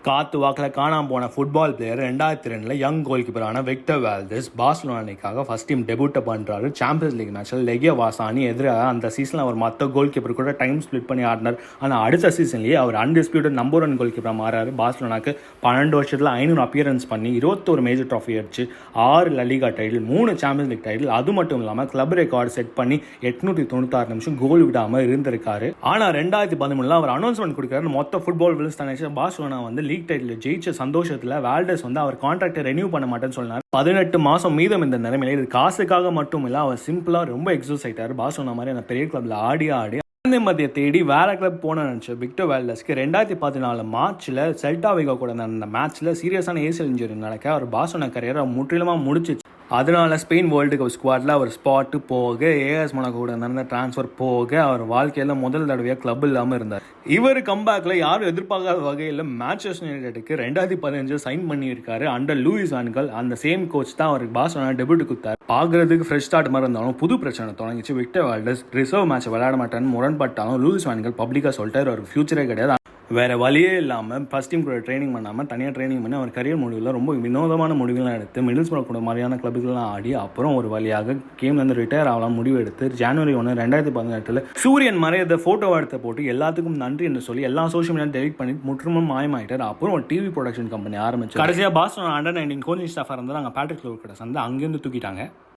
காத்து வாக்கில் காணாமல் போன ஃபுட்பால் பிளேயர் 2002 யங் கோல் கீப்பரான விக்டர் வால்டஸ் பார்சலோனாக்காக ஃபர்ஸ்ட் டீம் டெபியூட்டை பண்ணுறாரு. சாம்பியன்ஸ் லீக் மேட்ச்சில் லெகியா வாசானி எதிராக அந்த சீசனில் அவர் மற்ற கோல் கீப்பர் கூட டைம் ஸ்பிளிட் பண்ணி ஆடினார். ஆனால் அடுத்த சீசன்லேயே அவர் அன்டிஸ்பியூட்டட் நம்பர் 1 கோல் கீப்பராக மாறாரு. பார்சலோனாக்கு 12 வருஷத்தில் 500 அப்பியரன்ஸ் பண்ணி 21 மேஜர் ட்ராஃபி அடிச்சு 6 La Liga title, 3 champions league title, அது மட்டும் இல்லாமல் கிளப் ரெக்கார்டு செட் பண்ணி 896 நிமிஷம் கோல் விடாமல் இருந்திருக்காரு. ஆனால் 2013 அவர் அனௌன்ஸ்மெண்ட் கொடுக்குறாரு. மொத்த ஃபுட்பால் வில்ஸ் நினைச்ச பார்சலோனா லீக் டைட்டில் ஜெயிச்ச சந்தோஷத்துல வால்டஸ் அவர் கான்ட்ராக்டை ரெனியூ பண்ண மாட்டேன்னு சொன்னார். 18 மாசம் மீதம் இந்த நிலைமையில இது காசுக்காக மட்டும் இல்ல, அவர் சிம்பிளா ரொம்ப எக்ஸசைஸ் ஆயிட்டாரு. பார்சலோனா மாதிரி அந்த பெரிய கிளப்ல ஆடி மத்திய தேடி வேற கிளப் போன நினைச்ச விக்டர் வால்டஸ்க்கு 2014 மார்ச்ல செல்டா விகோ கூட நடந்த மேட்ச்ல சீரியஸான ஏசியல் இன்ஜுரி நடக்க அவர் பார்சலோனா கரியரை முற்றிலுமா முடிச்சு. அதனால ஸ்பெயின் வேர்ல்டு கப் ஸ்குவாட்ல அவர் ஸ்பாட்டு போக, ஏஎஸ் மொனாக்கோ கூட நடந்த டிரான்ஸ்ஃபர் போக, அவர் வாழ்க்கையில முதல் தடவையாக கிளப் இல்லாமல் இருந்தார். இவர் கம்பேக்ல யாரும் எதிர்பார்க்காத வகையில் மேன்செஸ்டர் யுனைடெடுக்கு 2015 சைன் பண்ணியிருக்காரு. அண்டர் லூயிஸ் வான் கால், அந்த சேம் கோச் தான் அவருக்கு பார்சலோனா டெபியூட் கொடுத்தாரு. பார்க்கறதுக்கு ஃப்ரெஷ் ஸ்டார்ட் மாதிரி இருந்தாலும் புது பிரச்சனை தொடங்கிச்சு. விக்டர் வால்டஸ் ரிசர்வ் மேட்ச் விளையாட மாட்டேன்னு முரண்பட்டாலும் லூயிஸ் வான் கால் பப்ளிக்காக சொல்லிட்டாரு அவர் ஃபியூச்சரே கிடையாது. வேறு வழியே இல்லாமல் ஃபர்ஸ்ட் டீம் கூட ட்ரைனிங் பண்ணாமல் தனியாக ட்ரைனிங் பண்ணி அவர் கரியர் முடிவில் ரொம்ப வினோதமான முடிவுலாம் எடுத்து மிடில்ஸ்பரோ கூட மாதிரியான கிளப்புகள்லாம் ஆடி அப்புறம் ஒரு வழியாக கேம்லேருந்து ரிட்டையர் ஆகலாம் முடிவு எடுத்து ஜனவரி 1, 2018 சூரியன் மறையதை ஃபோட்டோ எடுத்து போட்டு எல்லாத்துக்கும் நன்றி என்று சொல்லி எல்லா சோஷியல் மீடியா டெலிட் பண்ணி முற்றிலும் மாயமாயிட்டார். அப்புறம் ஒரு டிவி ப்ரொடக்ஷன் கம்பெனி ஆரம்பிச்சு கடைசியாக பார்சலோனா அண்டர் 19 கோச்சிங் ஸ்டாஃபாக இருந்தால் அங்கே பேட்ரிக் லோர் கிட்ட சந்தை அங்கேருந்து தூக்கிட்டாங்க.